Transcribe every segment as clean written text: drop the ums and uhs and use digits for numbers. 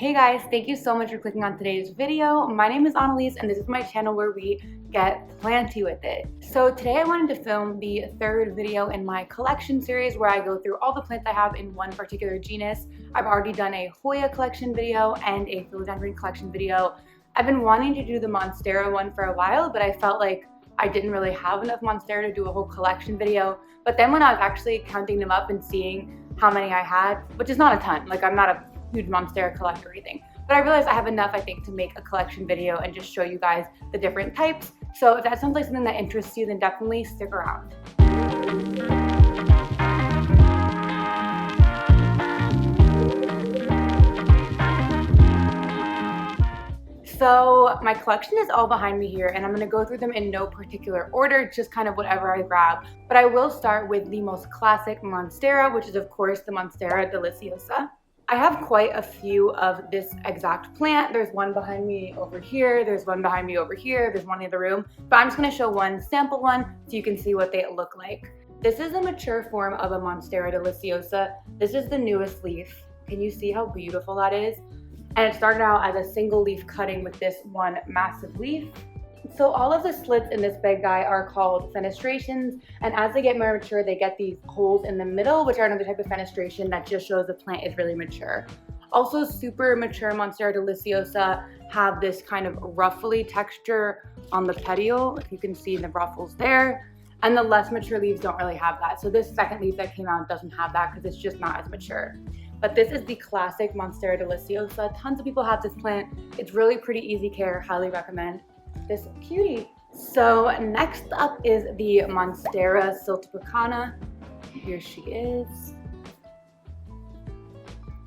Hey guys, thank you so much for clicking on today's video. My name is Annalise and this is my channel where we get planty with it. So today I wanted to film the third video in my collection series where I go through all the plants I have in one particular genus. I've already done a Hoya collection video and a philodendron collection video. I've been wanting to do the Monstera one for a while, but I felt like I didn't really have enough Monstera to do a whole collection video. But then when I was actually counting them up and seeing how many I had, which is not a ton, like I'm not a huge Monstera collector or anything, but I realized I have enough, I think, to make a collection video and just show you guys the different types. So if that sounds like something that interests you, then definitely stick around. So my collection is all behind me here and I'm going to go through them in no particular order, just kind of whatever I grab. But I will start with the most classic Monstera, which is of course the Monstera deliciosa. I have quite a few of this exact plant. There's one behind me over here, there's one behind me over here, there's one in the room, but I'm just going to show one sample one so you can see what they look like. This is a mature form of a Monstera deliciosa. This is the newest leaf. Can you see how beautiful that is? And it started out as a single leaf cutting with this one massive leaf. So all of the slits in this big guy are called fenestrations, and as they get more mature, they get these holes in the middle, which are another type of fenestration that just shows the plant is really mature. Also, super mature Monstera deliciosa have this kind of ruffly texture on the petiole, if you can see the ruffles there, and the less mature leaves don't really have that. So this second leaf that came out doesn't have that because it's just not as mature. But this is the classic Monstera deliciosa. Tons of people have this plant. It's really pretty easy care, highly recommend this cutie. So next up is the Monstera SILTEPECANA. Here she is.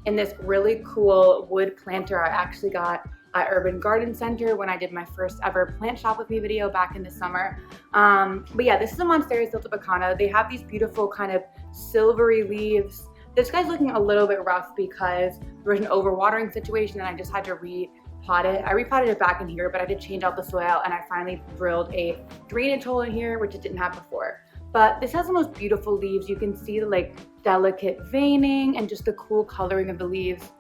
In this really cool wood planter I actually got at Urban Garden Center when I did my first ever plant shop with me video back in the summer. But yeah, this is a Monstera SILTEPECANA. They have these beautiful kind of silvery leaves. This guy's looking a little bit rough because there was an overwatering situation and I just had to repot it. I repotted it back in here, but I did change out the soil and I finally drilled a drainage hole in here, which it didn't have before. But this has the most beautiful leaves. You can see the like delicate veining and just the cool coloring of the leaves.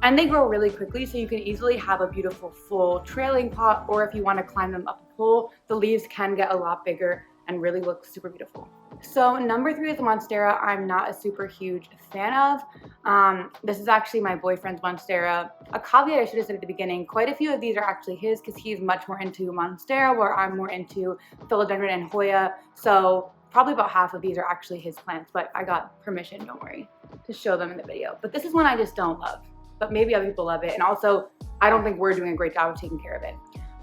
And they grow really quickly, so you can easily have a beautiful full trailing pot, or if you want to climb them up a pole, the leaves can get a lot bigger and really look super beautiful. So number 3 is the Monstera I'm not a super huge fan of. This is actually my boyfriend's Monstera. A caveat I should have said at the beginning, quite a few of these are actually his because he's much more into Monstera, where I'm more into philodendron and Hoya. So probably about half of these are actually his plants, but I got permission, don't worry, to show them in the video. But this is one I just don't love, but maybe other people love it. And also, I don't think we're doing a great job of taking care of it.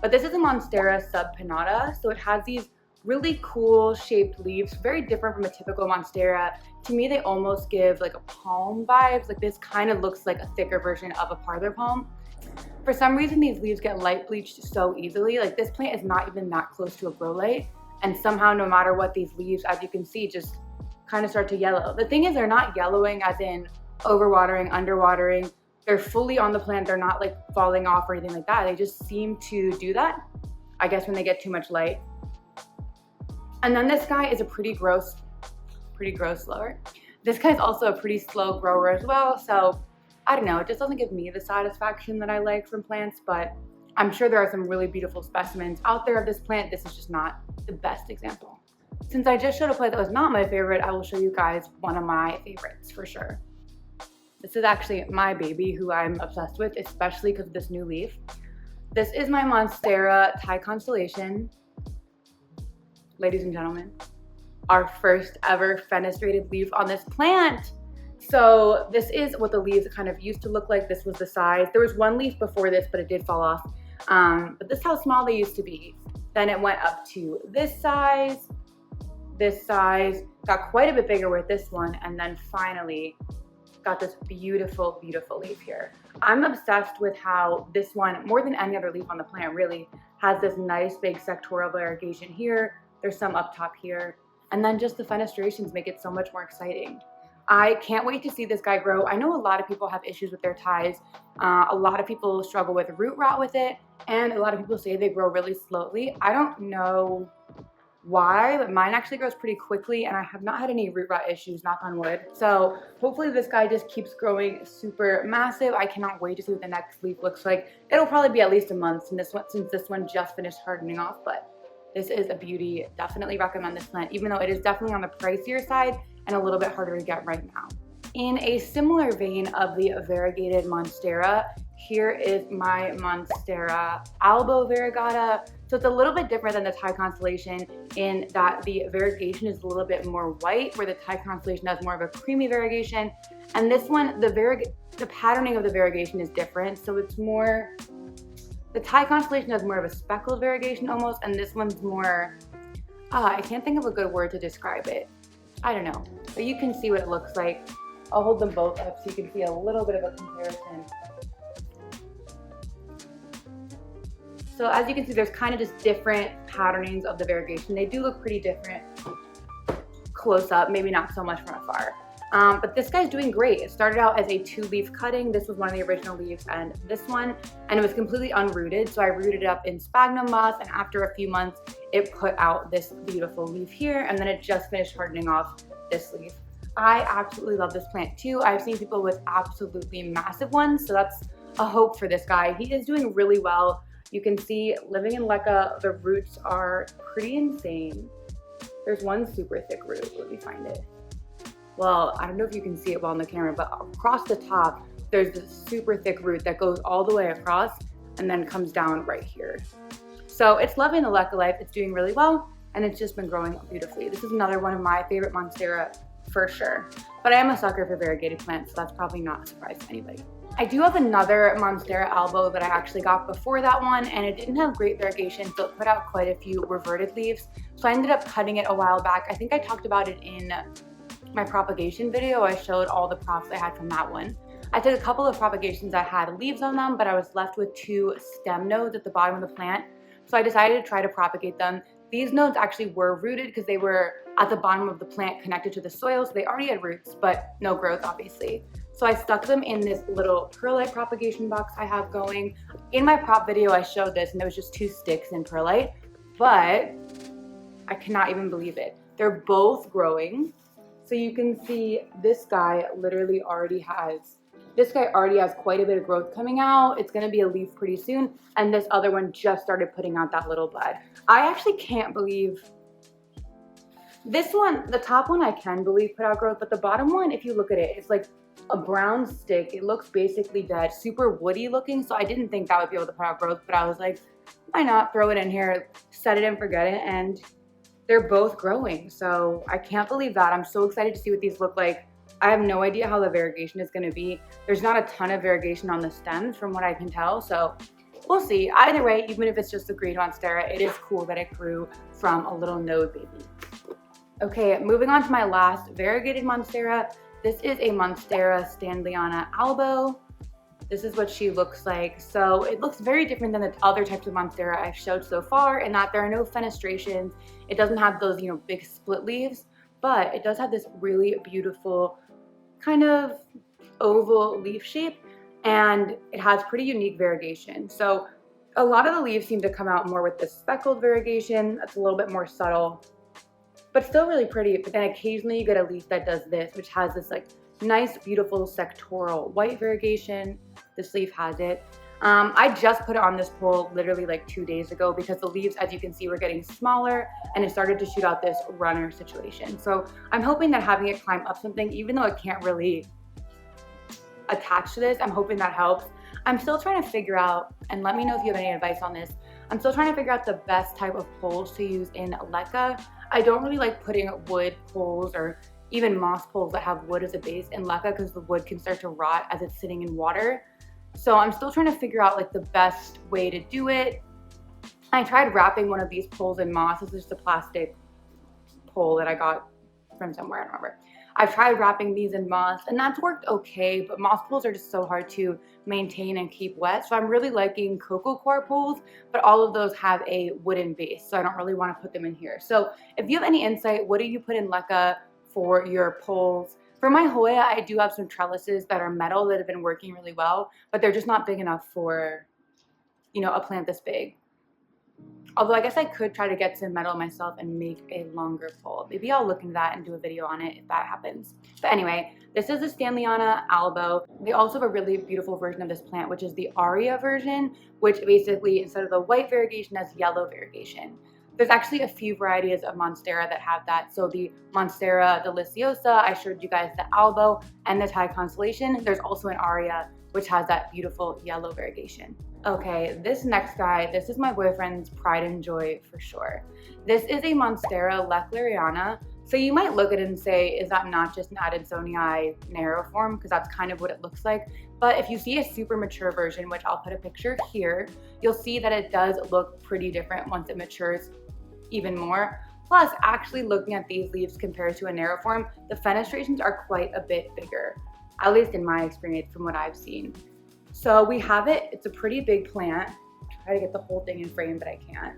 But this is a Monstera SUBPINNATA. So it has these really cool shaped leaves, very different from a typical Monstera. To me, they almost give like a palm vibes. Like this kind of looks like a thicker version of a parlor palm. For some reason, these leaves get light bleached so easily. Like this plant is not even that close to a grow light. And somehow, no matter what, these leaves, as you can see, just kind of start to yellow. The thing is, they're not yellowing as in overwatering, underwatering. They're fully on the plant. They're not like falling off or anything like that. They just seem to do that, I guess, when they get too much light. And then this guy is a pretty gross slower. This guy's also a pretty slow grower as well. So I don't know, it just doesn't give me the satisfaction that I like from plants, but I'm sure there are some really beautiful specimens out there of this plant. This is just not the best example. Since I just showed a plant that was not my favorite, I will show you guys one of my favorites for sure. This is actually my baby who I'm obsessed with, especially because of this new leaf. This is my Monstera Thai Constellation. Ladies and gentlemen, our first ever fenestrated leaf on this plant. So this is what the leaves kind of used to look like. This was the size. There was one leaf before this, but it did fall off. But this is how small they used to be. Then it went up to this size, got quite a bit bigger with this one, and then finally got this beautiful, beautiful leaf here. I'm obsessed with how this one, more than any other leaf on the plant really, has this nice big sectoral variegation here. There's some up top here. And then just the fenestrations make it so much more exciting. I can't wait to see this guy grow. I know a lot of people have issues with their ties. A lot of people struggle with root rot with it. And a lot of people say they grow really slowly. I don't know why, but mine actually grows pretty quickly and I have not had any root rot issues, knock on wood. So hopefully this guy just keeps growing super massive. I cannot wait to see what the next leaf looks like. It'll probably be at least a month since this one just finished hardening off, but this is a beauty. Definitely recommend this plant, even though it is definitely on the pricier side and a little bit harder to get right now. In a similar vein of the variegated Monstera, here is my Monstera ALBO variegata. So it's a little bit different than the Thai constellation in that the variegation is a little bit more white, where the Thai constellation has more of a creamy variegation. And this one, the patterning of the variegation is different. So it's more, the Thai constellation has more of a speckled variegation almost, and this one's more, I can't think of a good word to describe it. I don't know, but you can see what it looks like. I'll hold them both up so you can see a little bit of a comparison. So as you can see, there's kind of just different patternings of the variegation. They do look pretty different close up, maybe not so much from afar. But this guy's doing great. It started out as a 2-leaf cutting. This was one of the original leaves, and this one, and it was completely unrooted. So I rooted it up in sphagnum moss, and after a few months, it put out this beautiful leaf here, and then it just finished hardening off this leaf. I absolutely love this plant too. I've seen people with absolutely massive ones, so that's a hope for this guy. He is doing really well. You can see living in LECA, the roots are pretty insane. There's one super thick root. Let me find it. Well, I don't know if you can see it well on the camera, but across the top, there's this super thick root that goes all the way across and then comes down right here. So it's loving the LECA life. It's doing really well, and it's just been growing beautifully. This is another one of my favorite Monstera for sure. But I am a sucker for variegated plants, so that's probably not a surprise to anybody. I do have another Monstera ALBO that I actually got before that one, and it didn't have great variegation, so it put out quite a few reverted leaves. So I ended up cutting it a while back. I think I talked about it in my propagation video. I showed all the props I had from that one. I took a couple of propagations that had leaves on them, but I was left with 2 stem nodes at the bottom of the plant. So I decided to try to propagate them. These nodes actually were rooted because they were at the bottom of the plant connected to the soil, so they already had roots, but no growth obviously. So I stuck them in this little perlite propagation box I have going. In my prop video, I showed this and there was just 2 sticks in perlite, but I cannot even believe it. They're both growing. So you can see this guy literally already has quite a bit of growth coming out. It's gonna be a leaf pretty soon. And this other one just started putting out that little bud. I actually can't believe this one. The top one I can believe put out growth, but the bottom one, if you look at it, it's like a brown stick. It looks basically dead, super woody looking. So I didn't think that would be able to put out growth, but I was like, why not throw it in here, set it and forget it, and they're both growing. So I can't believe that. I'm so excited to see what these look like. I have no idea how the variegation is going to be. There's not a ton of variegation on the stems from what I can tell, so we'll see. Either way, even if it's just a green Monstera, it is cool that it grew from a little node baby. Okay, moving on to my last variegated Monstera. This is a Monstera Standliana ALBO. This is what she looks like. So it looks very different than the other types of Monstera I've showed so far in that there are no fenestrations. It doesn't have those, big split leaves, but it does have this really beautiful kind of oval leaf shape, and it has pretty unique variegation. So a lot of the leaves seem to come out more with this speckled variegation. That's a little bit more subtle, but still really pretty. But then occasionally you get a leaf that does this, which has this like nice, beautiful sectoral white variegation. This leaf has it. I just put it on this pole literally like 2 days ago because the leaves, as you can see, were getting smaller and it started to shoot out this runner situation. So I'm hoping that having it climb up something, even though it can't really attach to this, I'm hoping that helps. I'm still trying to figure out, and let me know if you have any advice on this, I'm still trying to figure out the best type of poles to use in LECA. I don't really like putting wood poles or even moss poles that have wood as a base in LECA because the wood can start to rot as it's sitting in water. So I'm still trying to figure out like the best way to do it. I tried wrapping one of these poles in moss. This is just a plastic pole that I got from somewhere, I don't remember. I've tried wrapping these in moss and that's worked okay, but moss poles are just so hard to maintain and keep wet. So I'm really liking cocoa core poles, but all of those have a wooden base, so I don't really want to put them in here. So if you have any insight, what do you put in LECA for your poles? For my Hoya, I do have some trellises that are metal that have been working really well, but they're just not big enough for, a plant this big. Although I guess I could try to get some metal myself and make a longer pole. Maybe I'll look into that and do a video on it if that happens. But anyway, this is the STANDLE ALBO. They also have a really beautiful version of this plant, which is the Aria version, which basically instead of the white variegation has yellow variegation. There's actually a few varieties of Monstera that have that. So the Monstera DELICIOSA, I showed you guys the ALBO and the Thai Constellation. There's also an Aria, which has that beautiful yellow variegation. Okay, this next guy, this is my boyfriend's pride and joy for sure. This is a Monstera LECHLERIANA. So you might look at it and say, is that not just an ADANSONI narrow form? Because that's kind of what it looks like. But if you see a super mature version, which I'll put a picture here, you'll see that it does look pretty different once it matures even more. Plus, actually looking at these leaves compared to a narrow form, the fenestrations are quite a bit bigger, at least in my experience from what I've seen. So we have it, it's a pretty big plant. Try to get the whole thing in frame, but I can't.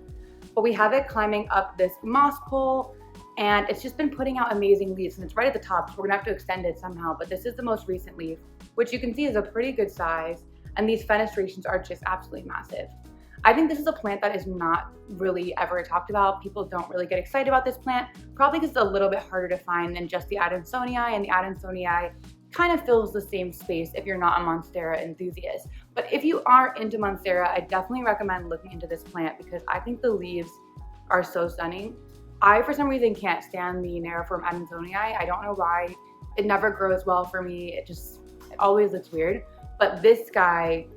But we have it climbing up this moss pole, and it's just been putting out amazing leaves, and it's right at the top, so we're gonna have to extend it somehow. But this is the most recent leaf, which you can see is a pretty good size, and these fenestrations are just absolutely massive. I think this is a plant that is not really ever talked about. People don't really get excited about this plant, probably because it's a little bit harder to find than just the ADANSONI, and the ADANSONI kind of fills the same space if you're not a Monstera enthusiast. But if you are into Monstera, I definitely recommend looking into this plant because I think the leaves are so stunning. I, for some reason, can't stand the narrow-form ADANSONI. I don't know why. It never grows well for me. It always looks weird. But this guy,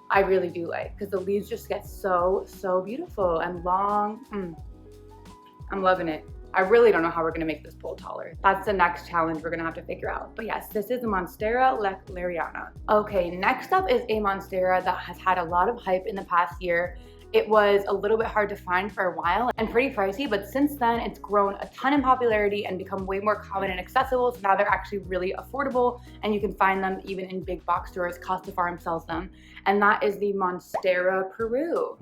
I really do like because the leaves just get so beautiful and long. I'm loving it. I really don't know how we're gonna make this pole taller. That's the next challenge we're gonna have to figure out. But yes, this is the Monstera LECHLERIANA. Okay, next up is a Monstera that has had a lot of hype in the past year. It was a little bit hard to find for a while and pretty pricey, but since then it's grown a ton in popularity and become way more common and accessible. So now they're actually really affordable and you can find them even in big box stores. Costa Farm sells them. And that is the Monstera PERU.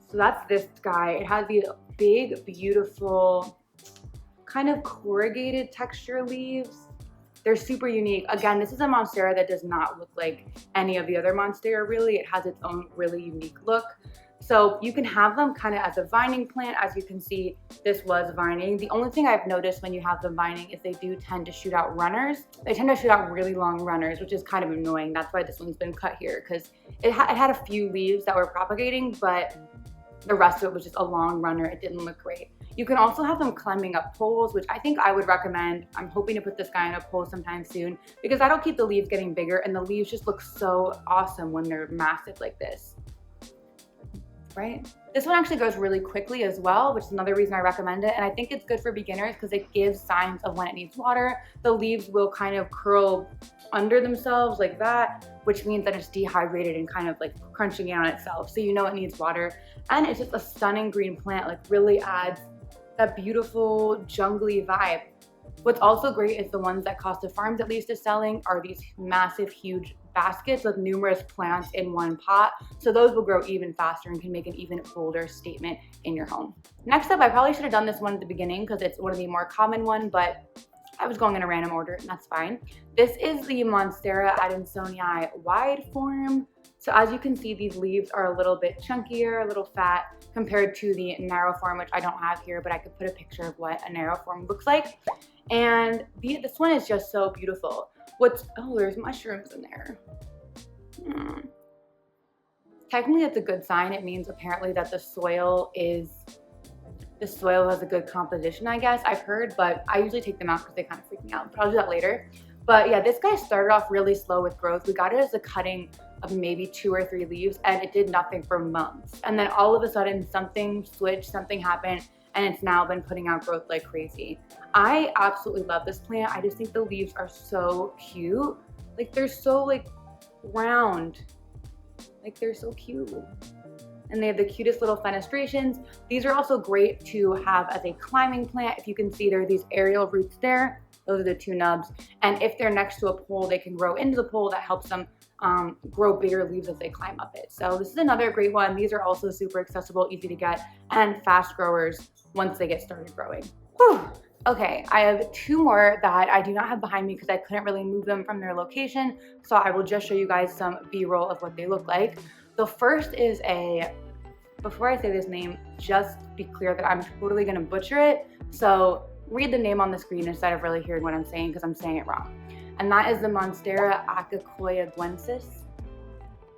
So that's this guy. It has these big, beautiful, kind of corrugated texture leaves. They're super unique. Again, this is a Monstera that does not look like any of the other Monstera really. It has its own really unique look. So you can have them kind of as a vining plant. As you can see, this was vining. The only thing I've noticed when you have them vining is they do tend to shoot out runners. They tend to shoot out really long runners, which is kind of annoying. That's why this one's been cut here because it had a few leaves that were propagating, but the rest of it was just a long runner. It didn't look great. You can also have them climbing up poles, which I think I would recommend. I'm hoping to put this guy on a pole sometime soon because that'll keep the leaves getting bigger and the leaves just look so awesome when they're massive like this. Right? This one actually goes really quickly as well, which is another reason I recommend it. And I think it's good for beginners because it gives signs of when it needs water. The leaves will kind of curl under themselves like that, which means that it's dehydrated and kind of like crunching in on itself. So you know it needs water. And it's just a stunning green plant, like really adds that beautiful jungly vibe. What's also great is the ones that Costa Farms at least is selling are these massive, huge baskets with numerous plants in one pot. So those will grow even faster and can make an even bolder statement in your home. Next up, I probably should have done this one at the beginning because it's one of the more common ones, but I was going in a random order and that's fine. This is the Monstera ADANSONI wide form. So as you can see, these leaves are a little bit chunkier, a little fat compared to the narrow form, which I don't have here, but I could put a picture of what a narrow form looks like. And this one is just so beautiful. Oh, there's mushrooms in there. Technically, that's a good sign. It means apparently that the soil has a good composition, I guess, I've heard, but I usually take them out because they kind of freak me out, but I'll do that later. But yeah, this guy started off really slow with growth. We got it as a cutting of maybe 2 or 3 leaves and it did nothing for months. And then all of a sudden something switched, something happened, and it's now been putting out growth like crazy. I absolutely love this plant. I just think the leaves are so cute. Like they're so like round. Like they're so cute. And they have the cutest little fenestrations. These are also great to have as a climbing plant. If you can see, there are these aerial roots there. Those are the 2 nubs. And if they're next to a pole, they can grow into the pole. That helps them grow bigger leaves as they climb up it. So this is another great one. These are also super accessible, easy to get, and fast growers once they get started growing. Whew. Okay, I have 2 more that I do not have behind me because I couldn't really move them from their location. So I will just show you guys some B-roll of what they look like. The first is a before I say this name, just be clear that I'm totally gonna butcher it. So read the name on the screen instead of really hearing what I'm saying because I'm saying it wrong. And that is the Monstera YAGUENSIS.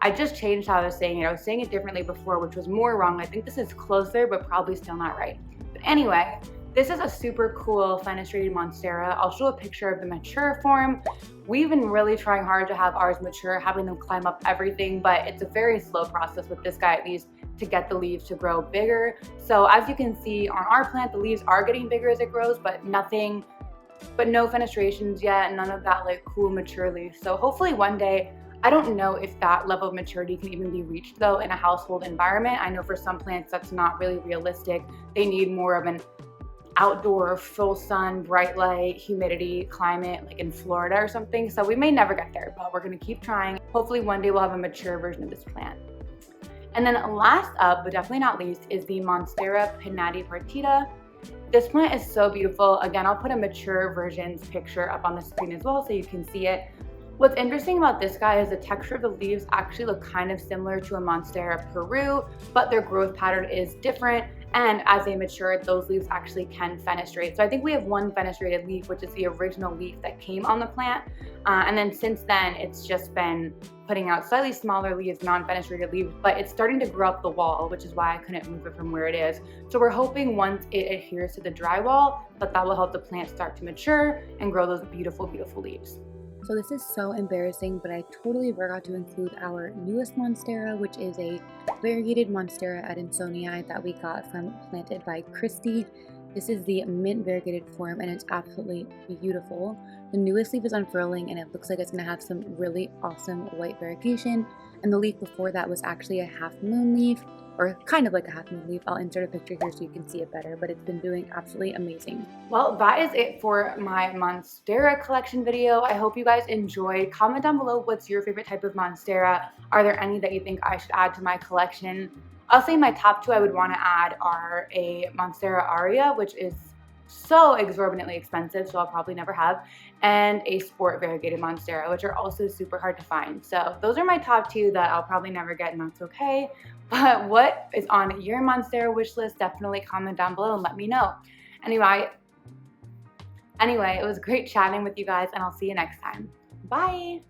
I just changed how I was saying it. I was saying it differently before, which was more wrong. I think this is closer, but probably still not right. But anyway, this is a super cool fenestrated Monstera. I'll show a picture of the mature form. We've been really trying hard to have ours mature, having them climb up everything, but it's a very slow process with this guy at least to get the leaves to grow bigger. So as you can see on our plant, the leaves are getting bigger as it grows, but no fenestrations yet, none of that like cool mature leaves. So hopefully one day, I don't know if that level of maturity can even be reached though in a household environment. I know for some plants that's not really realistic. They need more of an outdoor, full sun, bright light, humidity climate like in Florida or something. So we may never get there, but we're gonna keep trying. Hopefully one day we'll have a mature version of this plant. And then last up, but definitely not least, is the Monstera PINNATIPARTITA. This plant is so beautiful. Again, I'll put a mature version's picture up on the screen as well so you can see it. What's interesting about this guy is the texture of the leaves actually look kind of similar to a Monstera PERU, but their growth pattern is different. And as they mature, those leaves actually can fenestrate. So I think we have one fenestrated leaf, which is the original leaf that came on the plant. And then since then, it's just been putting out slightly smaller leaves, non-fenestrated leaves, but it's starting to grow up the wall, which is why I couldn't move it from where it is. So we're hoping once it adheres to the drywall, that will help the plant start to mature and grow those beautiful, beautiful leaves. So this is so embarrassing, but I totally forgot to include our newest Monstera, which is a variegated Monstera ADANSONI that we got from Planted by Christy. This is the mint variegated form and it's absolutely beautiful. The newest leaf is unfurling and it looks like it's going to have some really awesome white variegation. And the leaf before that was actually a half moon leaf, or kind of like a half moon leaf. I'll insert a picture here so you can see it better, but it's been doing absolutely amazing. Well, that is it for my Monstera collection video. I hope you guys enjoyed. Comment down below what's your favorite type of Monstera. Are there any that you think I should add to my collection? I'll say my top two I would want to add are a Monstera Aria, which is so exorbitantly expensive, so I'll probably never have, and a sport variegated Monstera, which are also super hard to find. So those are my top two that I'll probably never get, and that's okay. But what is on your Monstera wish list? Definitely comment down below and let me know. Anyway, it was great chatting with you guys, and I'll see you next time. Bye!